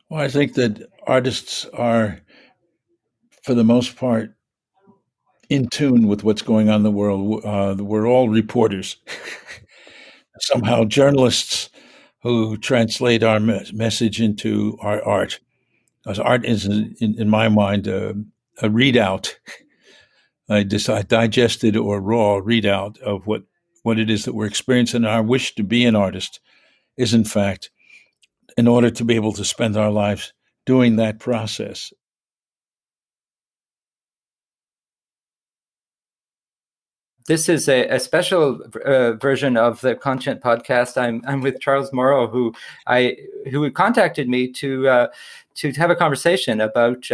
Well, I think that artists are, for the most part, in tune with what's going on in the world. We're all reporters, somehow journalists who translate our message into our art. Because art is, in my mind, a readout, a digested or raw readout of what it is that we're experiencing. Our wish to be an artist is, in fact, in order to be able to spend our lives doing that process. This is a special version of the Conscient podcast. I'm with Charles Morrow, who contacted me to have a conversation about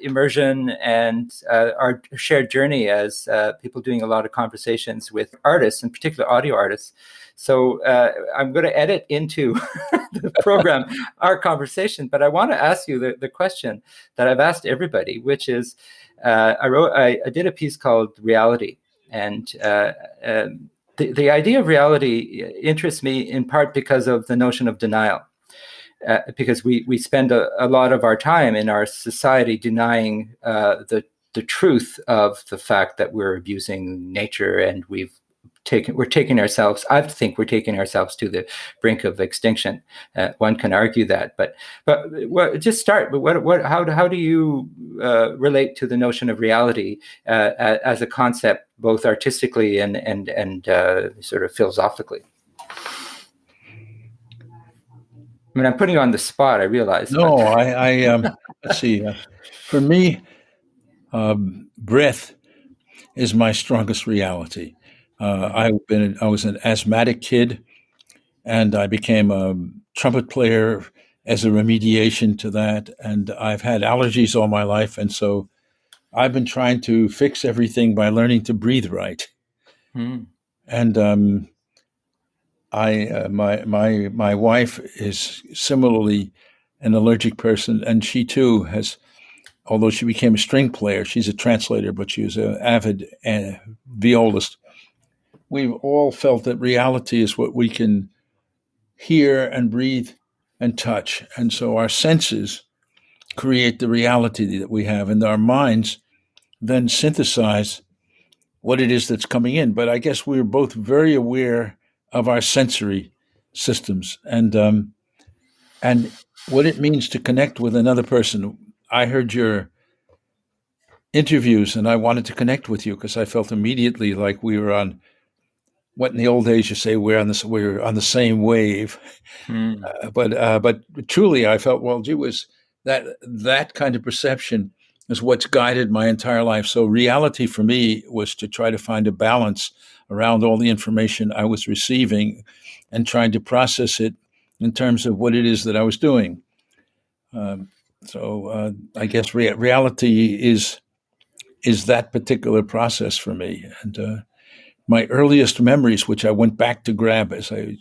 immersion and our shared journey as people doing a lot of conversations with artists, in particular audio artists. So I'm going to edit into the program our conversation, but I want to ask you the question that I've asked everybody, which is I did a piece called Reality. And the idea of reality interests me in part because of the notion of denial, because we spend a lot of our time in our society denying the truth of the fact that we're abusing nature, and we're taking ourselves to the brink of extinction. One can argue that, but just start. But how do you relate to the notion of reality as a concept, both artistically and sort of philosophically? I mean, I'm putting you on the spot, I realize. No, let's see. For me, breath is my strongest reality. I was an asthmatic kid, and I became a trumpet player as a remediation to that. And I've had allergies all my life, and so I've been trying to fix everything by learning to breathe right. Mm. And my wife is similarly an allergic person, and she too has. Although she became a string player, she's a translator, but she was an avid violist. We've all felt that reality is what we can hear and breathe and touch. And so our senses create the reality that we have, and our minds then synthesize what it is that's coming in. But I guess we're both very aware of our sensory systems and what it means to connect with another person. I heard your interviews and I wanted to connect with you because I felt immediately like we were on what in the old days you say we're on the same wave. Mm. But truly I felt, well, gee whiz, that kind of perception is what's guided my entire life. So reality for me was to try to find a balance around all the information I was receiving and trying to process it in terms of what it is that I was doing. So I guess reality is that particular process for me. And my earliest memories, which I went back to grab as I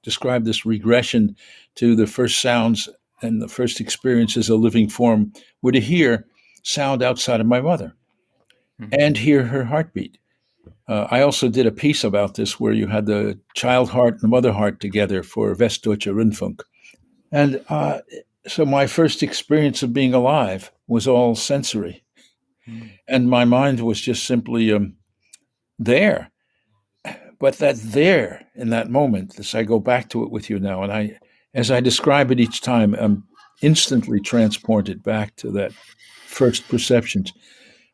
described this regression to the first sounds and the first experiences of living form, were to hear sound outside of my mother and hear her heartbeat. I also did a piece about this where you had the child heart and the mother heart together for Westdeutsche Rundfunk. And so my first experience of being alive was all sensory. And my mind was just simply there. But that there in that moment, as I go back to it with you now, and as I describe it each time, I'm instantly transported back to that first perceptions.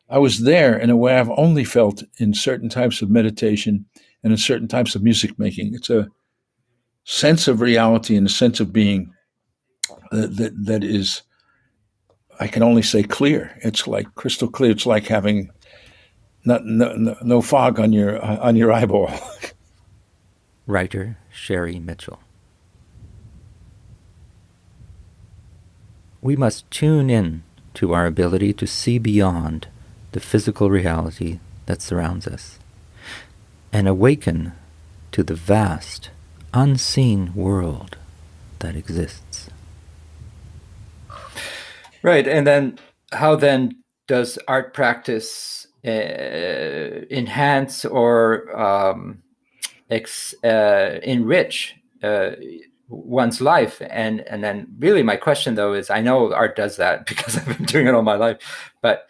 I was there in a way I've only felt in certain types of meditation and in certain types of music making. It's a sense of reality and a sense of being that is, I can only say, clear. It's like crystal clear. It's like having no fog on your eyeball. Writer Sherry Mitchell. We must tune in to our ability to see beyond the physical reality that surrounds us and awaken to the vast, unseen world that exists. Right, and then how then does art practice enhance or enrich one's life. And then really my question though is, I know art does that because I've been doing it all my life, but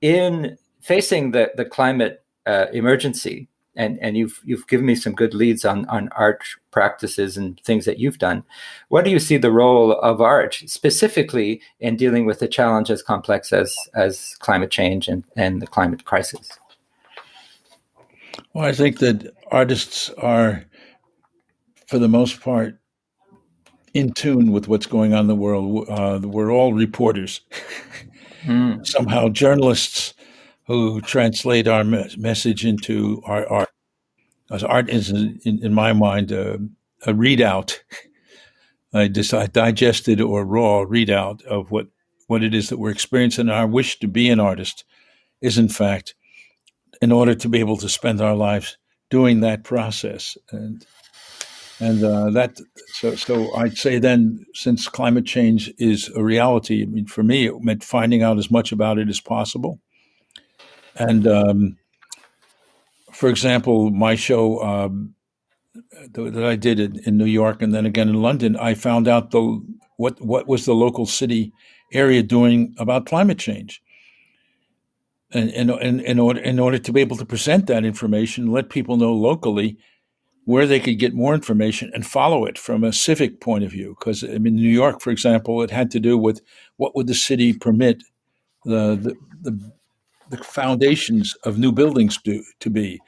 in facing the climate emergency, and you've given me some good leads on art practices and things that you've done. What do you see the role of art specifically in dealing with a challenge as complex as climate change and the climate crisis? Well, I think that artists are, for the most part, in tune with what's going on in the world. We're all reporters, somehow journalists who translate our message into our art. Because art is, in my mind, a readout, a digested or raw readout of what it is that we're experiencing. Our wish to be an artist is, in fact, in order to be able to spend our lives doing that process. And that so I'd say then, since climate change is a reality, I mean, for me, it meant finding out as much about it as possible. And for example, my show that I did in New York and then again in London, I found out what was the local city area doing about climate change. And in order to be able to present that information, let people know locally where they could get more information and follow it from a civic point of view. Because I mean, New York, for example, it had to do with what would the city permit the foundations of new buildings to be.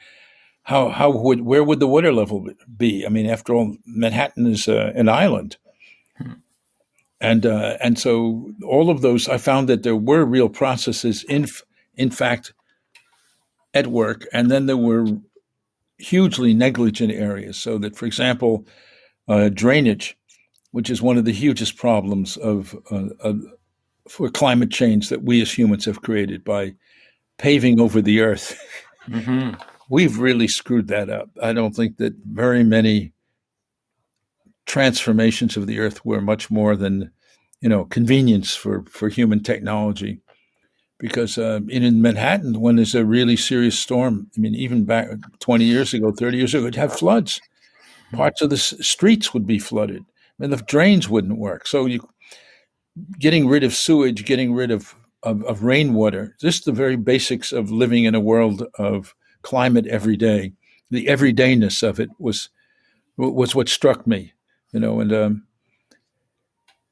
Where would the water level be? I mean, after all, Manhattan is an island, and so all of those, I found that there were real processes in fact at work, and then there were hugely negligent areas. So that, for example, drainage, which is one of the hugest problems for climate change that we as humans have created by paving over the earth. Mm-hmm. We've really screwed that up. I don't think that very many transformations of the earth were much more than, convenience for human technology. Because in Manhattan, when there's a really serious storm, I mean, even back 20 years ago, 30 years ago, it'd have floods. Parts of the streets would be flooded. I mean, the drains wouldn't work. So getting rid of sewage, getting rid of rainwater, just the very basics of living in a world of climate every day. The everydayness of it was what struck me, And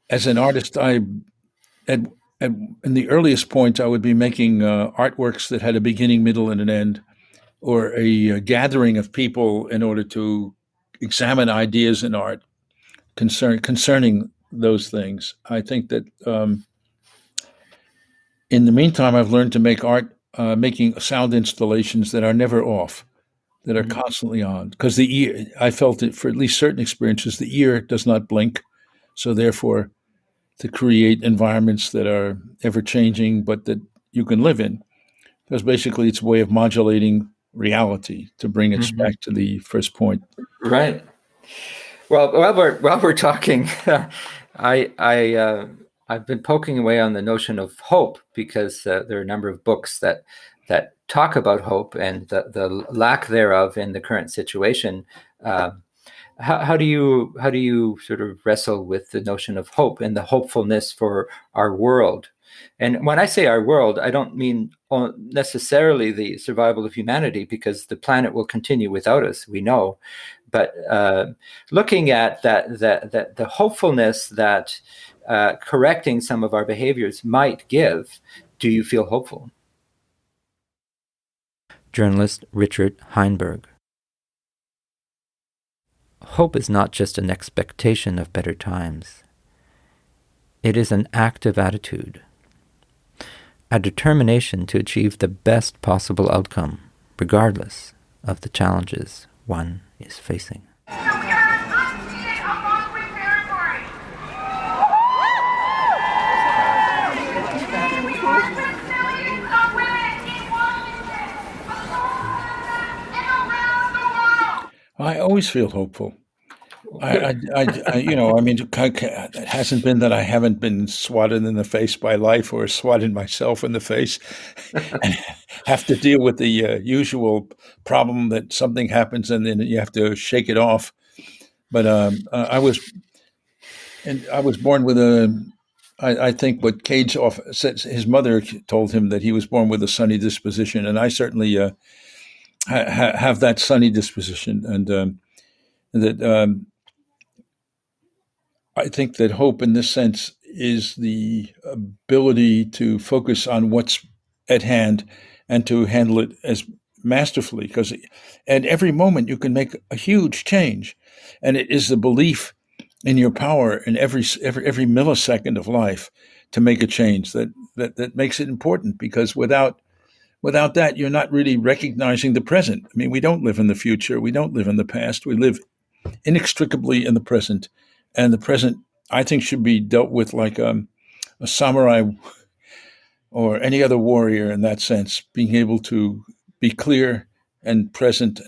as an artist, at, in the earliest point, I would be making artworks that had a beginning, middle, and an end, or a gathering of people in order to examine ideas in art concerning those things. I think that in the meantime, I've learned to make art, making sound installations that are never off, that are constantly on. Because the ear, I felt it for at least certain experiences, the ear does not blink. So therefore, to create environments that are ever changing, but that you can live in. Because basically it's a way of modulating reality, to bring it back to the first point. Right. Well, while we're talking, I've been poking away on the notion of hope, because there are a number of books that talk about hope and the lack thereof in the current situation. How do you sort of wrestle with the notion of hope and the hopefulness for our world? And when I say our world, I don't mean necessarily the survival of humanity, because the planet will continue without us, we know. But looking at that the hopefulness that correcting some of our behaviors might give, do you feel hopeful? Journalist Richard Heinberg. Hope is not just an expectation of better times. It is an active attitude, a determination to achieve the best possible outcome, regardless of the challenges one is facing. I always feel hopeful. It hasn't been that I haven't been swatted in the face by life or swatted myself in the face and have to deal with the usual problem that something happens and then you have to shake it off. But And I was born with I think what Cage said, his mother told him that he was born with a sunny disposition, and I certainly have that sunny disposition, and that I think that hope, in this sense, is the ability to focus on what's at hand and to handle it as masterfully. Because at every moment you can make a huge change, and it is the belief in your power in every millisecond of life to make a change that makes it important. Because without that, you're not really recognizing the present. I mean, we don't live in the future, we don't live in the past, we live inextricably in the present, and the present, I think, should be dealt with like a samurai or any other warrior in that sense, being able to be clear and present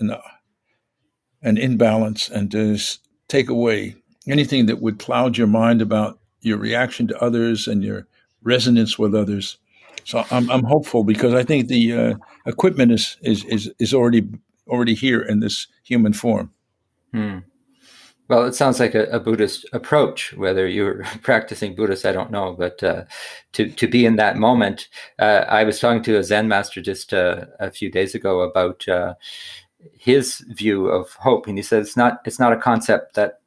and in balance, and to take away anything that would cloud your mind about your reaction to others and your resonance with others. So I'm hopeful, because I think the equipment is already here in this human form. Hmm. Well, it sounds like a Buddhist approach. Whether you're practicing Buddhist, I don't know, but to be in that moment. I was talking to a Zen master just a few days ago about his view of hope, and he says it's not a concept that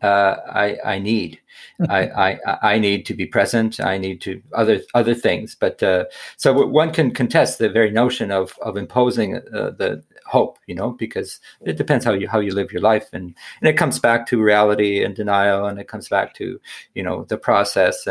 I need. I need to be present. I need to other things. But so one can contest the very notion of imposing the hope, because it depends how you live your life, and it comes back to reality and denial, and it comes back to the process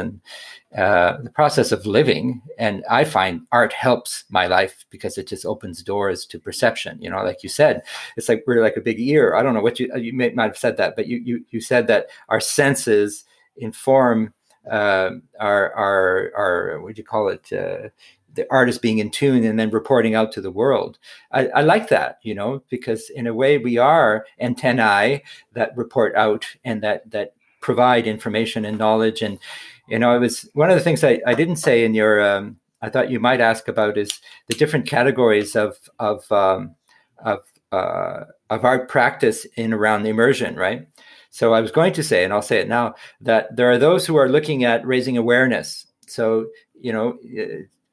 of living. And I find art helps my life because it just opens doors to perception. Like you said, it's like we're like a big ear. I don't know what you might have said that, but you said that our senses inform our what do you call it? The artist being in tune and then reporting out to the world. I like that, because in a way we are antennae that report out and that provide information and knowledge. And it was one of the things I didn't say in your I thought you might ask about is the different categories of art practice in around immersion, right? So I was going to say, and I'll say it now, that there are those who are looking at raising awareness. So,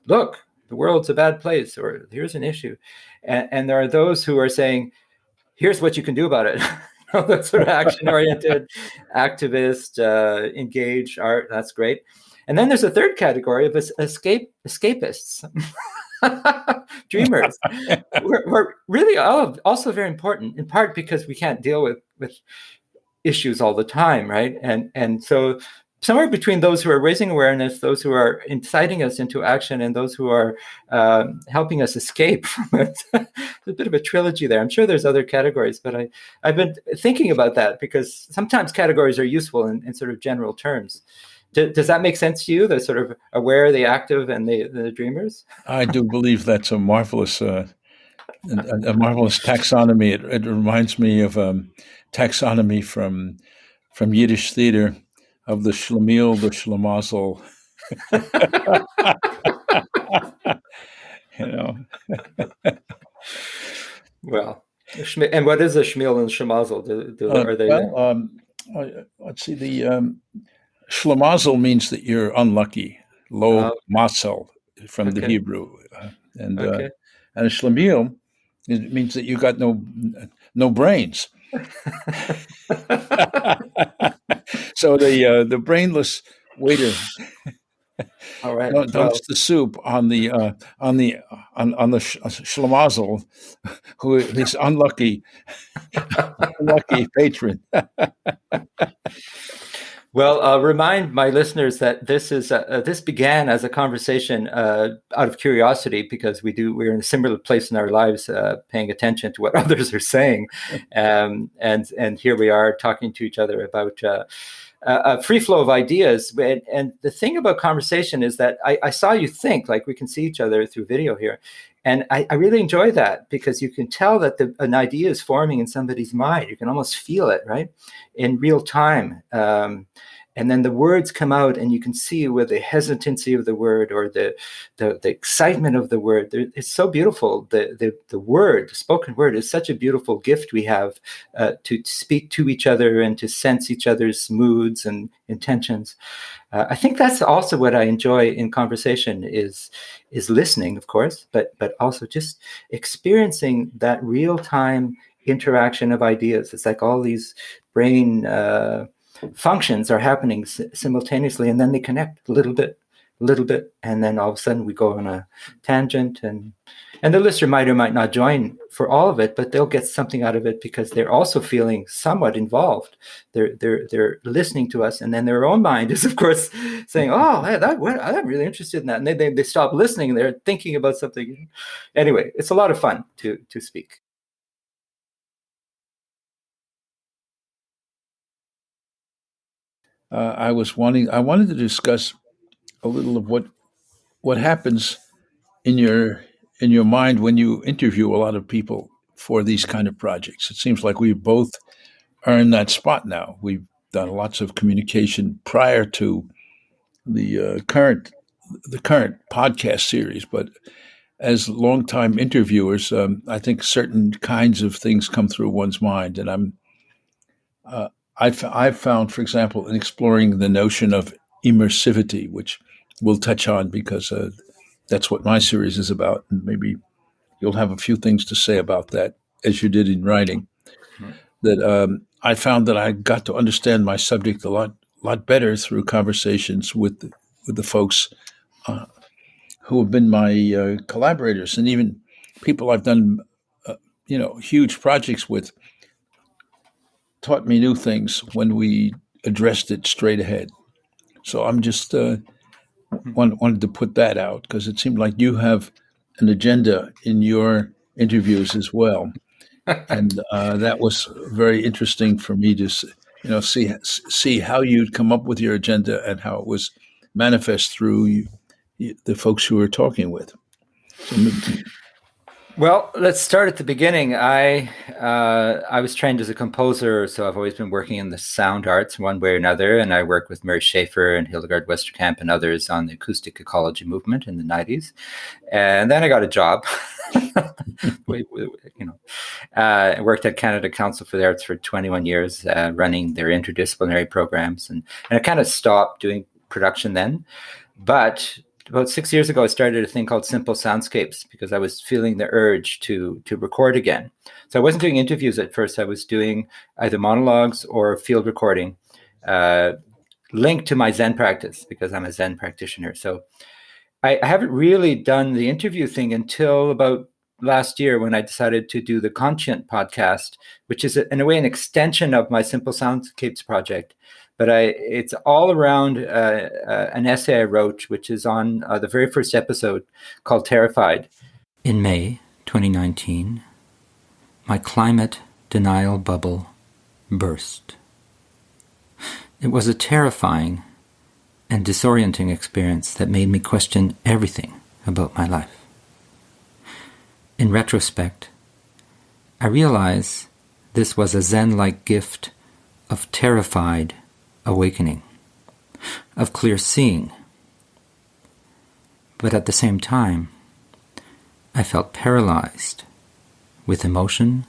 look, the world's a bad place, or here's an issue. And there are those who are saying, here's what you can do about it. That sort of action-oriented, activist, engaged art. That's great. And then there's a third category of escapists. Dreamers. we're really also very important, in part because we can't deal with issues all the time, right? And so somewhere between those who are raising awareness, those who are inciting us into action, and those who are helping us escape from it. A bit of a trilogy there. I'm sure there's other categories, but I've been thinking about that because sometimes categories are useful in sort of general terms. Does that make sense to you? The sort of aware, the active, and the dreamers? I do believe that's a marvelous taxonomy. It reminds me of taxonomy from Yiddish theater of the Schlemiel, the Schlemazel. Well, and what is a Schmiel and Schemazel? Are they? Let's see. The Schlemazel means that you're unlucky. Lo mazel from the Hebrew, and a Schlemiel, it means that you got no brains. So the brainless waiter. All right. Dumps the soup on the Schlemazel, who is unlucky patron. Well, I'll remind my listeners that this began as a conversation out of curiosity, because we're in a similar place in our lives, paying attention to what others are saying, and here we are talking to each other about a free flow of ideas. And the thing about conversation is that I saw you think, like we can see each other through video here. And I really enjoy that, because you can tell that an idea is forming in somebody's mind. You can almost feel it, right, in real time. and then the words come out, and you can see with the hesitancy of the word or the excitement of the word. It's so beautiful. The word, the spoken word, is such a beautiful gift we have to speak to each other and to sense each other's moods and intentions. I think that's also what I enjoy in conversation is listening, of course, but also just experiencing that real time interaction of ideas. It's like all these brain functions are happening simultaneously, and then they connect a little bit, and then all of a sudden we go on a tangent, and the listener might or might not join for all of it, but they'll get something out of it because they're also feeling somewhat involved. They're listening to us, and then their own mind is, of course, saying, "Oh, I'm really interested in that," and they stop listening. They're thinking about something. Anyway, it's a lot of fun to speak. I wanted to discuss a little of what happens in your mind when you interview a lot of people for these kind of projects. It seems like we both are in that spot now. We've done lots of communication prior to the current podcast series, but as longtime interviewers, I think certain kinds of things come through one's mind, and uh, I've found, for example, in exploring the notion of immersivity, which we'll touch on because that's what my series is about, and maybe you'll have a few things to say about that, as you did in writing. That I found that I got to understand my subject a lot better through conversations with the folks uh, who have been my collaborators, and even people I've done huge projects with taught me new things when we addressed it straight ahead. So I'm just wanted to put that out because it seemed like you have an agenda in your interviews as well, and that was very interesting for me to see how you'd come up with your agenda and how it was manifest through the folks who were talking with. So, Well, let's start at the beginning. I was trained as a composer, so I've always been working in the sound arts one way or another, and I worked with Murray Schafer and Hildegard Westerkamp and others on the acoustic ecology movement in the 90s. And then I got a job. I worked at Canada Council for the Arts for 21 years, running their interdisciplinary programs, and I kind of stopped doing production then. But about 6 years ago, I started a thing called Simple Soundscapes because I was feeling the urge to record again. So I wasn't doing interviews at first. I was doing either monologues or field recording, linked to my Zen practice because I'm a Zen practitioner. So I haven't really done the interview thing until about last year when I decided to do the Conscient podcast, which is in a way an extension of my Simple Soundscapes project. But it's all around an essay I wrote, which is on the very first episode called Terrified. In May 2019, my climate denial bubble burst. It was a terrifying and disorienting experience that made me question everything about my life. In retrospect, I realize this was a Zen-like gift of terrified awakening, of clear seeing. But at the same time, I felt paralyzed with emotion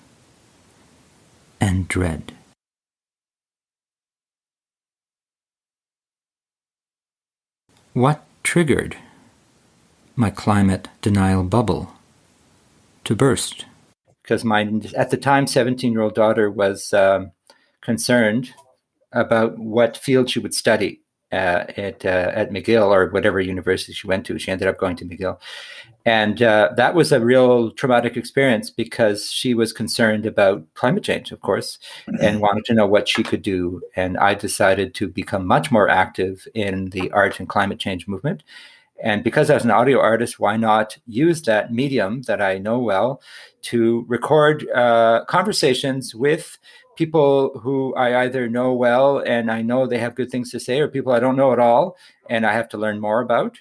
and dread. What triggered my climate denial bubble to burst? Because my, at the time, 17-year-old daughter was concerned about what field she would study at McGill or whatever university she went to. She ended up going to McGill. And that was a real traumatic experience because she was concerned about climate change, of course, and wanted to know what she could do. And I decided to become much more active in the art and climate change movement. And because I was an audio artist, why not use that medium that I know well to record conversations with people who I either know well and I know they have good things to say, or people I don't know at all and I have to learn more about.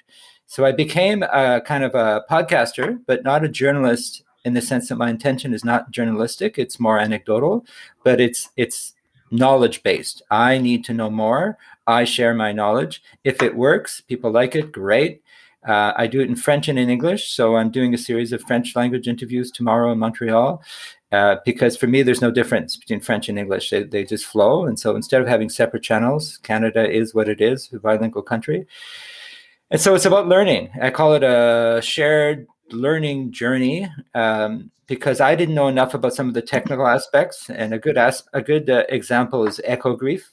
So I became a kind of a podcaster, but not a journalist in the sense that my intention is not journalistic. It's more anecdotal, but it's knowledge-based. I need to know more. I share my knowledge. If it works, people like it, great. I do it in French and in English. So I'm doing a series of French language interviews tomorrow in Montreal, because for me, there's no difference between French and English. They just flow. And so instead of having separate channels, Canada is what it is, a bilingual country. And so it's about learning. I call it a shared learning journey, because I didn't know enough about some of the technical aspects. And a good example is echo grief.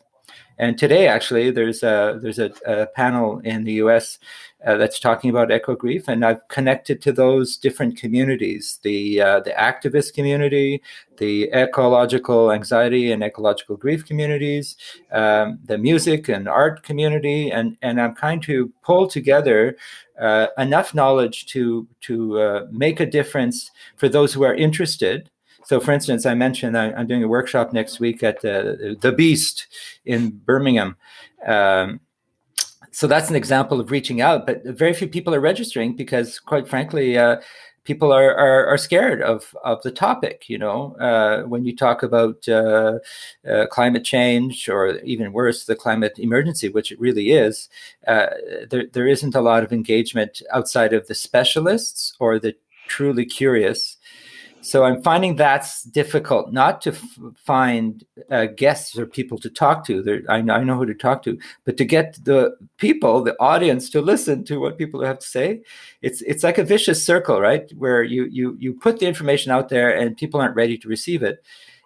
And today, actually, there's a panel in the U.S. That's talking about echo grief, and I've connected to those different communities: the activist community, the ecological anxiety and ecological grief communities, the music and art community, and I'm trying to pull together enough knowledge to make a difference for those who are interested. So, for instance, I mentioned I'm doing a workshop next week at the Beast in Birmingham. So that's an example of reaching out, but very few people are registering because, quite frankly, people are scared of the topic. When you talk about climate change, or even worse, the climate emergency, which it really is, there isn't a lot of engagement outside of the specialists or the truly curious. So I'm finding that's difficult, not to find guests or people to talk to. I know who to talk to, but to get the people, the audience, to listen to what people have to say. It's like a vicious circle, right? Where you put the information out there and people aren't ready to receive it.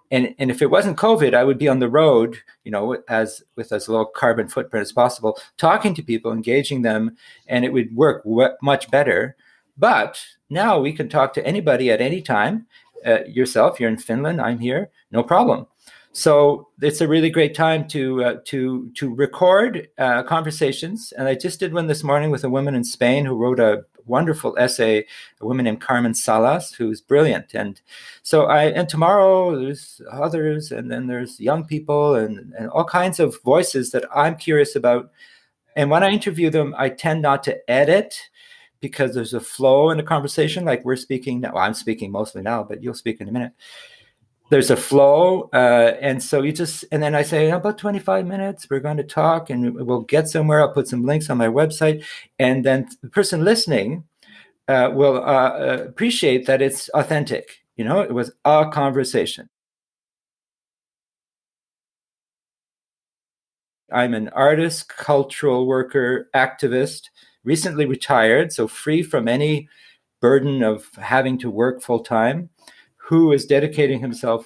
And if it wasn't COVID, I would be on the road, with as low carbon footprint as possible, talking to people, engaging them, and it would work much better. But now we can talk to anybody at any time. Yourself, you're in Finland, I'm here, no problem. So it's a really great time to record conversations. And I just did one this morning with a woman in Spain who wrote a wonderful essay, a woman named Carmen Salas, who's brilliant. And so and tomorrow there's others, and then there's young people and all kinds of voices that I'm curious about. And when I interview them, I tend not to edit, because there's a flow in the conversation, like we're speaking now. Well, I'm speaking mostly now, but you'll speak in a minute. There's a flow, and so and then I say, about 25 minutes, we're going to talk, and we'll get somewhere. I'll put some links on my website, and then the person listening will appreciate that it's authentic. It was a conversation. I'm an artist, cultural worker, activist, recently retired, so free from any burden of having to work full time, who is dedicating himself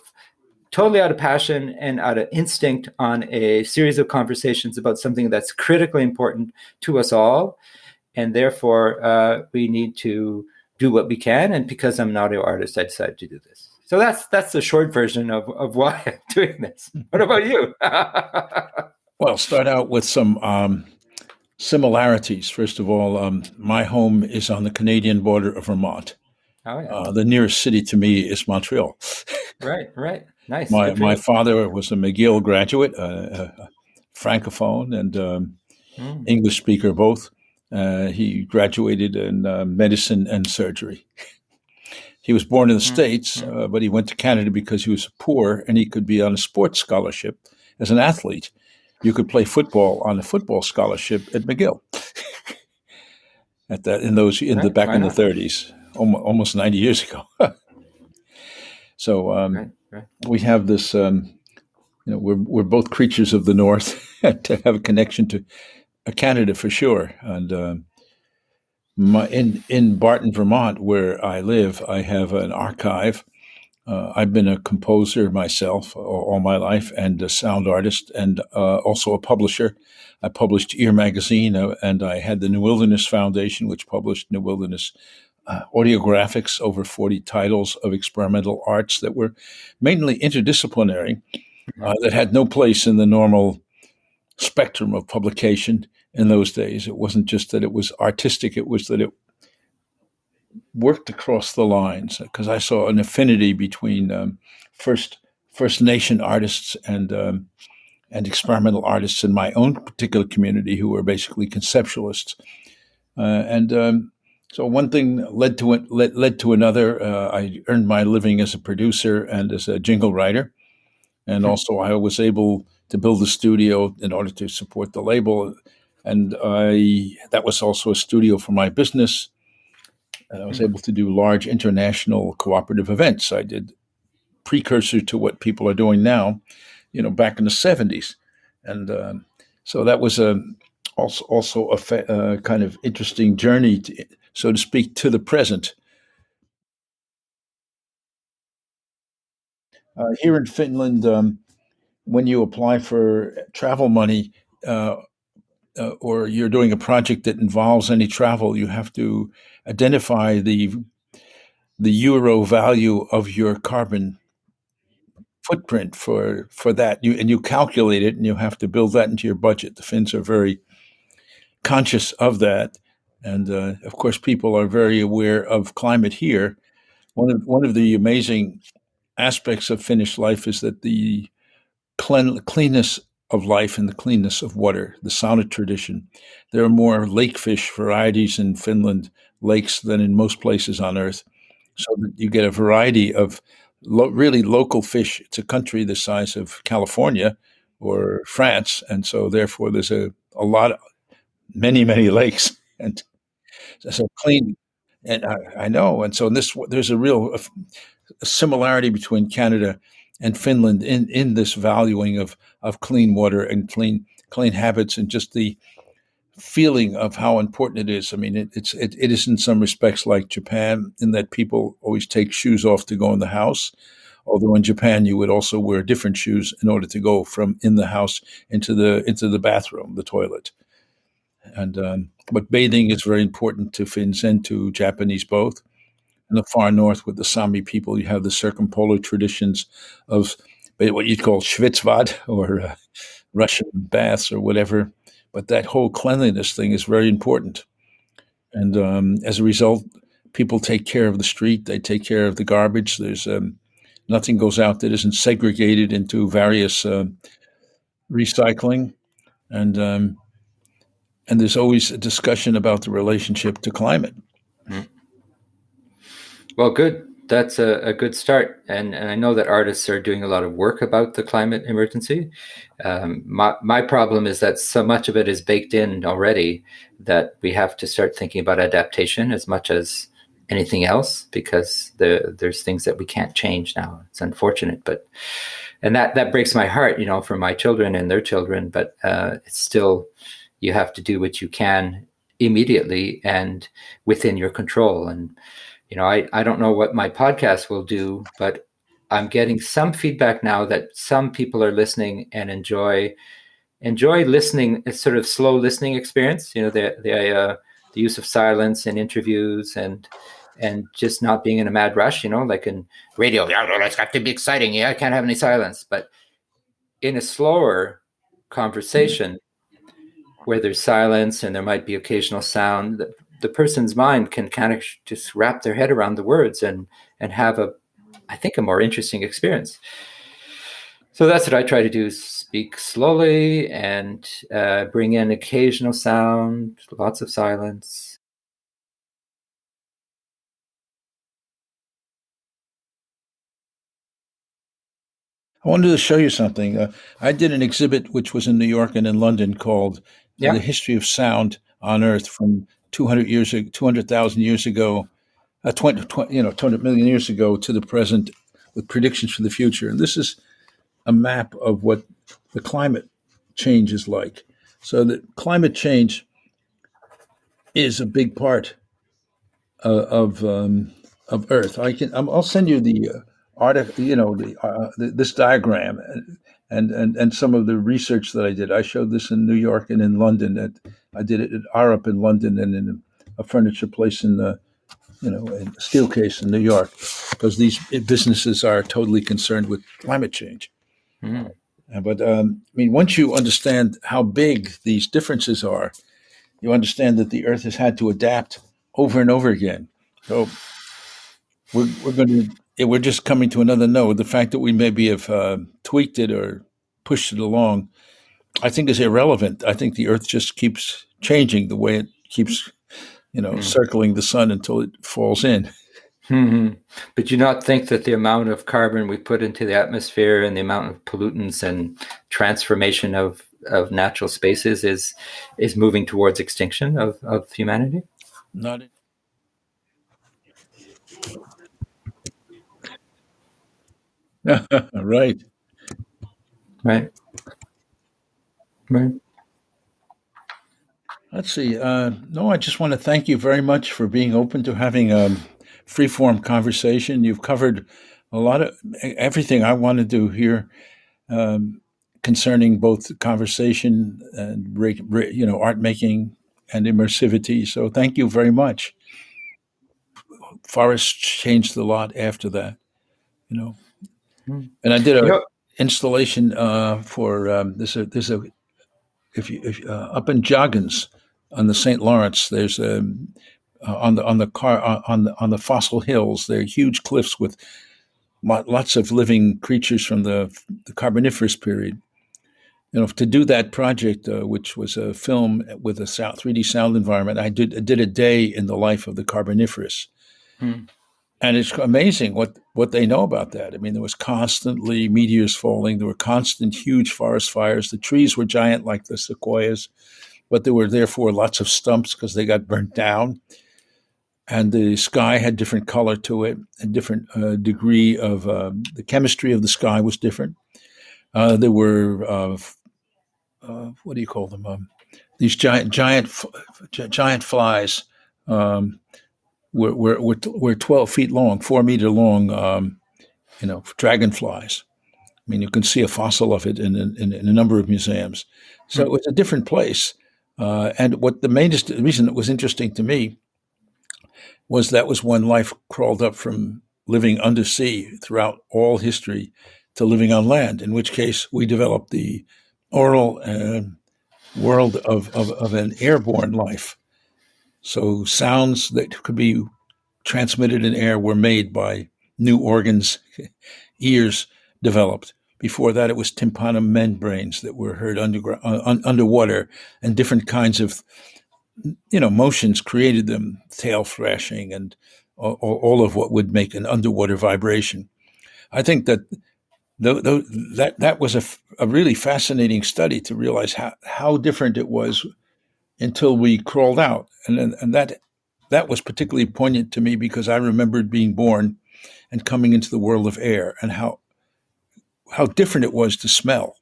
totally out of passion and out of instinct on a series of conversations about something that's critically important to us all. And therefore, we need to do what we can. And because I'm an audio artist, I decided to do this. So that's the short version of why I'm doing this. What about you? Well, start out with some similarities. First of all, my home is on the Canadian border of Vermont. Oh, yeah. The nearest city to me is Montreal. Right. Nice. My father was a McGill graduate, francophone and English speaker both. He graduated in medicine and surgery. He was born in the States, but he went to Canada because he was poor and he could be on a sports scholarship as an athlete. You could play football on a football scholarship at McGill. Back in the 30s, almost 90 years ago. So we have this. We're both creatures of the North to have a connection to Canada for sure. And in Barton, Vermont, where I live, I have an archive. I've been a composer myself all my life, and a sound artist, and also a publisher. I published Ear Magazine, and I had the New Wilderness Foundation, which published New Wilderness audiographics, over 40 titles of experimental arts that were mainly interdisciplinary, that had no place in the normal spectrum of publication in those days. It wasn't just that it was artistic, it was that it worked across the lines, because I saw an affinity between First Nation artists and experimental artists in my own particular community, who were basically conceptualists. So one thing led to another. I earned my living as a producer and as a jingle writer, and also I was able to build a studio in order to support the label. And that was also a studio for my business. And I was able to do large international cooperative events. I did precursor to what people are doing now, back in the 70s. And so that was also a kind of interesting journey, so to speak, to the present. Here in Finland, when you apply for travel money, uh, or you're doing a project that involves any travel, you have to identify the euro value of your carbon footprint for that. You calculate it, and you have to build that into your budget. The Finns are very conscious of that, and of course, people are very aware of climate here. One of the amazing aspects of Finnish life is that the cleanness of life and the cleanness of water, the sauna tradition. There are more lake fish varieties in Finland, lakes, than in most places on Earth. So that you get a variety of really local fish. It's a country the size of California or France, and so therefore there's a lot of many lakes, and so clean. And I know, and so there's a real similarity between Canada and Finland in this valuing of clean water and clean habits, and just the feeling of how important it is. I mean, it is in some respects like Japan, in that people always take shoes off to go in the house. Although in Japan you would also wear different shoes in order to go from in the house into the bathroom, the toilet. And but bathing is very important to Finns and to Japanese both. In the far north, with the Sami people, you have the circumpolar traditions of what you'd call schwitzbad, or Russian baths or whatever. But that whole cleanliness thing is very important. And as a result, people take care of the street. They take care of the garbage. There's nothing goes out that isn't segregated into various recycling. And there's always a discussion about the relationship to climate. Mm. Well, good. That's a good start. And I know that artists are doing a lot of work about the climate emergency. My problem is that so much of it is baked in already that we have to start thinking about adaptation as much as anything else, because there's things that we can't change now. It's unfortunate, and that breaks my heart, for my children and their children. But it's still, you have to do what you can immediately and within your control. And I don't know what my podcast will do, but I'm getting some feedback now that some people are listening and enjoy listening. It's sort of slow listening experience. The use of silence in interviews, and just not being in a mad rush. Like in radio, it's got to be exciting. Yeah, I can't have any silence. But in a slower conversation where there's silence and there might be occasional sound, the person's mind can kind of just wrap their head around the words and have I think, a more interesting experience. So that's what I try to do: speak slowly and bring in occasional sound, lots of silence. I wanted to show you something. I did an exhibit which was in New York and in London called "The History of Sound on Earth from 200,000 years ago, 200 million years ago to the present, with predictions for the future." And this is a map of what the climate change is like. So that climate change is a big part of Earth. I'll send you the article, this diagram, and some of the research that I did. I showed this in New York and in London. I did it at Arup in London, and in a furniture place in in Steelcase in New York, because these businesses are totally concerned with climate change. Mm. But once you understand how big these differences are, you understand that the Earth has had to adapt over and over again. So we're just coming to another node. The fact that we maybe have tweaked it or pushed it along, I think, is irrelevant. I think the Earth just keeps changing the way it keeps, circling the sun until it falls in. Mm-hmm. But you not think that the amount of carbon we put into the atmosphere and the amount of pollutants and transformation of natural spaces is moving towards extinction of humanity? Not right. Right. Right. Let's see. No, I just want to thank you very much for being open to having a free-form conversation. You've covered a lot of everything I want to do here um, concerning both conversation and art making and immersivity. So thank you very much. Forests changed a lot after that, you know. Mm. And I did You a know, installation for there's a if up in Joggins on the St. Lawrence, there's on the fossil hills. There are huge cliffs with lots of living creatures from the Carboniferous period. You know, to do that project, which was a film with a 3D sound environment, I did a day in the life of the Carboniferous, mm, and it's amazing what they know about that. I mean, there was constantly meteors falling. There were constant huge forest fires. The trees were giant, like the sequoias, but there were therefore lots of stumps because they got burnt down. And the sky had different color to it, a different degree of the chemistry of the sky was different. There were what do you call them? These giant flies were 12 feet long, 4 meter long. Dragonflies. I mean, you can see a fossil of it in a number of museums. So it mm, was a different place. And what the main reason it was interesting to me was that was when life crawled up from living undersea throughout all history to living on land, in which case we developed the oral world of an airborne life. So sounds that could be transmitted in air were made by new organs, ears developed. Before that, it was tympanum membranes that were heard underwater, and different kinds of motions created them, tail thrashing and all of what would make an underwater vibration. I think that that was a really fascinating study to realize how different it was until we crawled out, and that was particularly poignant to me because I remembered being born and coming into the world of air and how different it was to smell.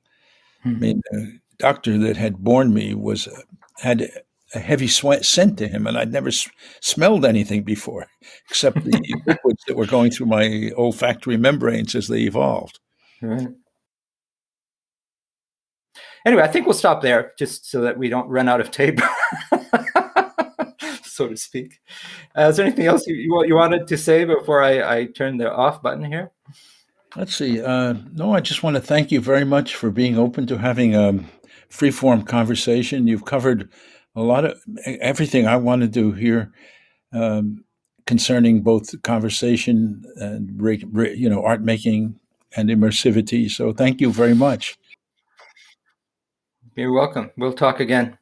I mm. mean, the doctor that had born me had a heavy scent to him, and I'd never smelled anything before, except the liquids that were going through my olfactory membranes as they evolved. Right. Anyway, I think we'll stop there just so that we don't run out of tape, so to speak. Is there anything else you wanted to say before I turn the off button here? Let's see. No, I just want to thank you very much for being open to having a free-form conversation. You've covered a lot of everything I want to do here um, concerning both conversation and art making and immersivity. So thank you very much. You're welcome. We'll talk again.